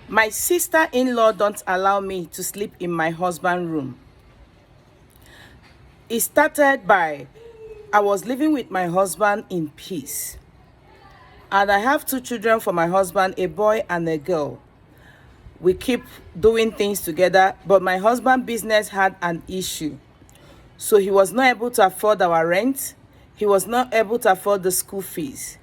My sister-in-law don't allow me to sleep in my husband's room. It started by I was living with my husband in peace. And I have 2 children for my husband, a boy and a girl. We keep doing things together, but my husband's business had an issue. So he was not able to afford our rent. He was not able to afford the school fees.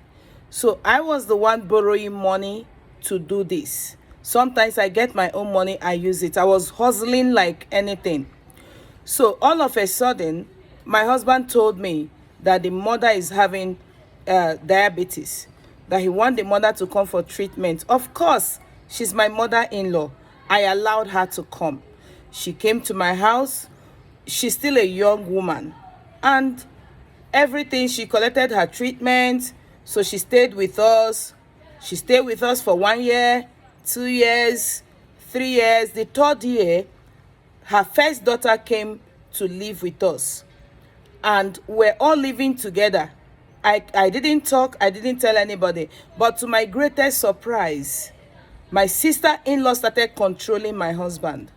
So I was the one borrowing money to do this. Sometimes I get my own money, I use it. I was hustling like anything. So all of a sudden, my husband told me that the mother is having diabetes, that he wants the mother to come for treatment. Of course, she's my mother-in-law. I allowed her to come. She came to my house. She's still a young woman. And everything, she collected her treatment. So she stayed with us. She stayed with us for 1 year, 2 years, 3 years. The third year, her first daughter came to live with us. And we're all living together. I didn't talk, I didn't tell anybody. But to my greatest surprise, my sister-in-law started controlling my husband.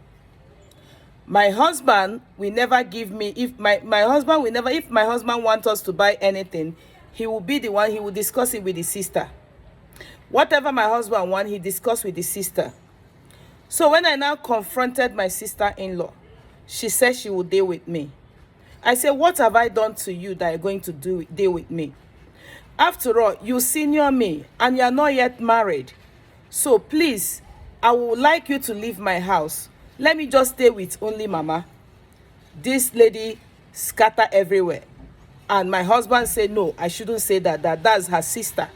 My husband will never give me, if my husband wants us to buy anything, he will be the one, he will discuss it with his sister. Whatever my husband wants, he discuss with his sister. So when I now confronted my sister-in-law, she said she would deal with me. I said, what have I done to you that you're going to deal with me? After all, you senior me and you're not yet married. So please, I would like you to leave my house. Let me just stay with only mama. This lady scatter everywhere. And my husband said, no, I shouldn't say that. That's her sister.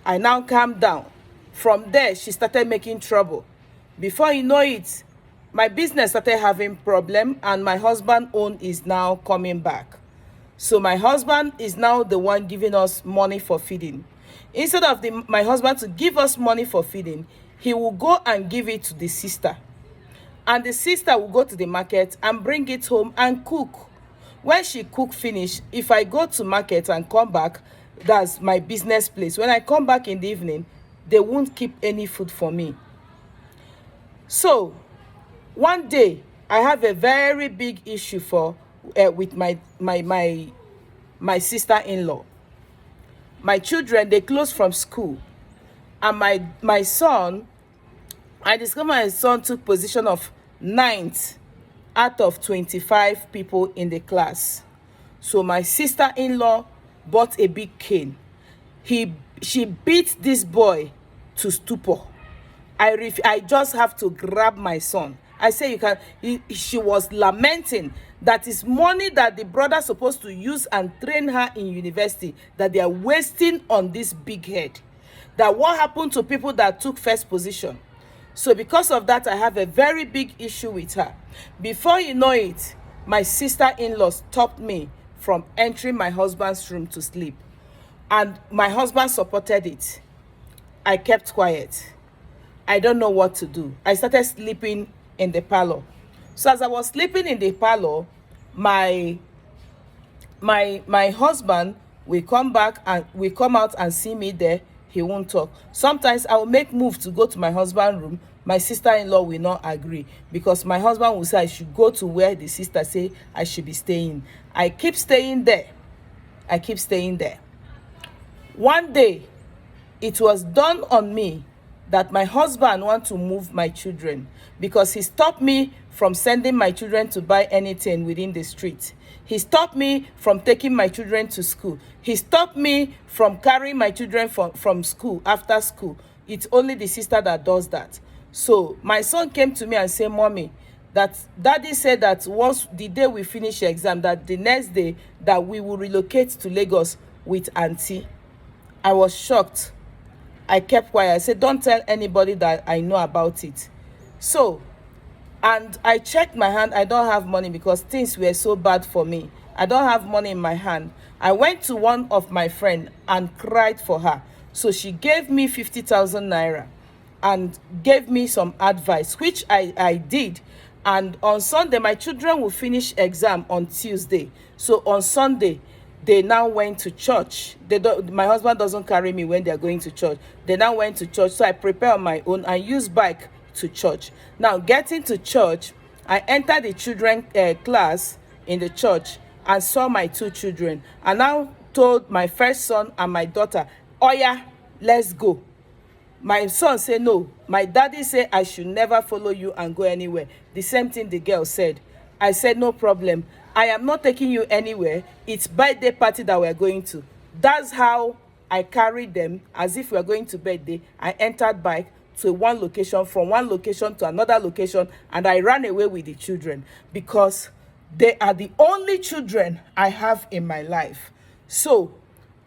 I now calmed down. From there, she started making trouble. Before you know it, my business started having problem and my husband's own is now coming back. So my husband is now the one giving us money for feeding. Instead of my husband to give us money for feeding, he will go and give it to the sister. And the sister will go to the market and bring it home and cook. When she cook finish, if I go to market and come back, that's my business place. When I come back in the evening, they won't keep any food for me. So one day, I have a very big issue with my sister-in-law. My children, they close from school. And my son, I discovered my son took position of 9th out of 25 people in the class. So my sister-in-law bought a big cane. She beat this boy to stupor. I just have to grab my son. I say you can. She was lamenting that is money that the brother supposed to use and train her in university, that they are wasting on this big head. That what happened to people that took first position. So because of that, I have a very big issue with her. Before you know it, my sister-in-law stopped me from entering my husband's room to sleep. And my husband supported it. I kept quiet. I don't know what to do. I started sleeping in the parlor. So as I was sleeping in the parlor, my husband will come back and will come out and see me there. He won't talk. Sometimes I will make move to go to my husband's room. My sister-in-law will not agree because my husband will say I should go to where the sister say I should be staying. I keep staying there. I keep staying there. One day, it was done on me that my husband want to move my children because he stopped me from sending my children to buy anything within the street. He stopped me from taking my children to school. He stopped me from carrying my children from school after school. It's only the sister that does that. So my son came to me and said, Mommy, that daddy said that once the day we finish the exam, that the next day that we will relocate to Lagos with auntie. I was shocked. I kept quiet. I said, don't tell anybody that I know about it. So, and I checked my hand. I don't have money because things were so bad for me. I don't have money in my hand. I went to one of my friends and cried for her. So she gave me 50,000 naira and gave me some advice, which I did. And on Sunday, my children will finish exam on Tuesday. So on Sunday, they now went to church. My husband doesn't carry me when they're going to church. They now went to church, so I prepare on my own and use bike to church. Now, getting to church, I entered the children class in the church and saw my 2 children. I now told my first son and my daughter, Oya, let's go. My son said, no. My daddy said I should never follow you and go anywhere. The same thing the girl said. I said, no problem. I am not taking you anywhere. It's birthday party that we're going to. That's how I carried them, as if we're going to birthday. I entered bike to one location, from one location to another location, and I ran away with the children because they are the only children I have in my life. So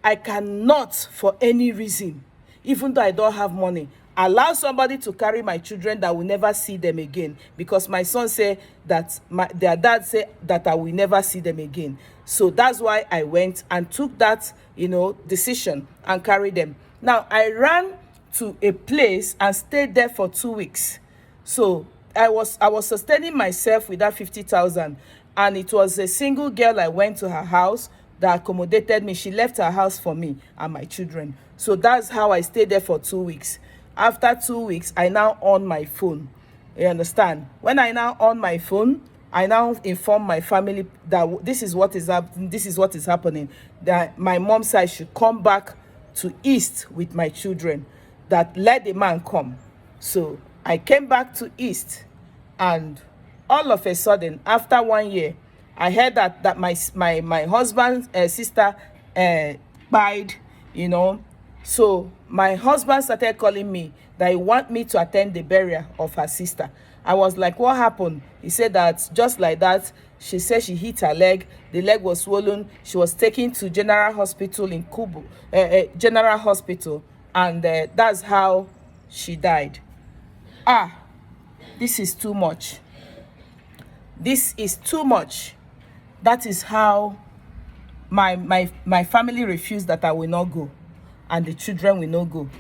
I cannot, for any reason, even though I don't have money, allow somebody to carry my children that will never see them again, because my son said that their dad said that I will never see them again. So that's why I went and took that, decision and carried them. Now, I ran to a place and stayed there for 2 weeks. So I was sustaining myself with that 50,000, and it was a single girl. I went to her house that accommodated me. She left her house for me and my children. So that's how I stayed there for 2 weeks. After 2 weeks, I now on my phone. You understand? When I now on my phone, I now inform my family that this is what is happening. This is what is happening. That my mom said I should come back to East with my children. That let the man come. So I came back to East, and all of a sudden, after 1 year, I heard that my husband's sister died, So my husband started calling me that he want me to attend the burial of her sister. I was like, what happened? He said that just like that, she said she hit her leg. The leg was swollen. She was taken to General Hospital in Kubu, General Hospital, and that's how she died. This is too much. This is too much. That is how my family refused that I will not go, and the children will not go.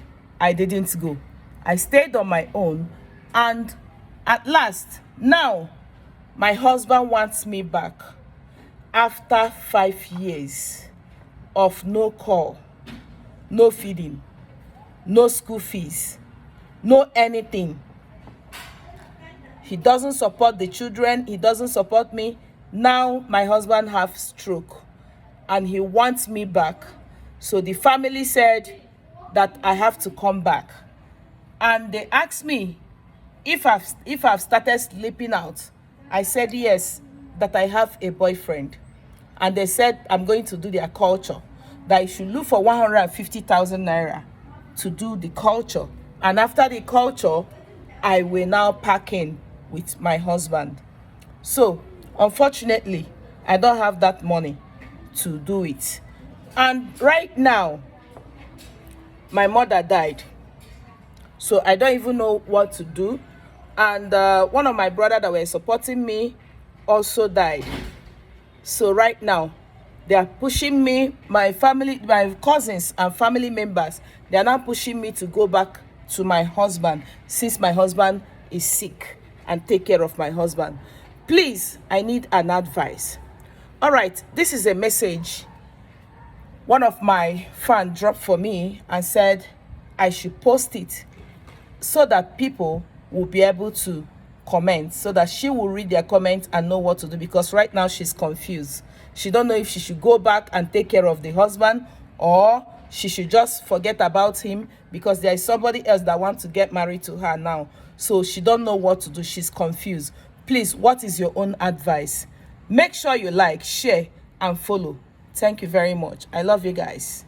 I didn't go. I stayed on my own, and at last, now, my husband wants me back after 5 years of no call, no feeding, no school fees, no anything. He doesn't support the children. He doesn't support me. Now my husband have stroke and he wants me back. So the family said that I have to come back. And they asked me if I've started sleeping out. I said yes, that I have a boyfriend. And they said I'm going to do their culture, that I should look for 150,000 naira to do the culture. And after the culture, I will now pack in with my husband. So unfortunately, I don't have that money to do it. And right now, my mother died. So I don't even know what to do. And one of my brothers that were supporting me also died. So right now, they are pushing me, my family, my cousins and family members, they are now pushing me to go back to my husband, since my husband is sick, and take care of my husband. Please, I need an advice. All right, this is a message one of my fans dropped for me and said I should post it so that people will be able to comment, so that she will read their comments and know what to do, because right now she's confused. She don't know if she should go back and take care of the husband, or she should just forget about him, because there is somebody else that wants to get married to her now. So she don't know what to do. She's confused. Please, what is your own advice? Make sure you like, share, and follow. Thank you very much. I love you guys.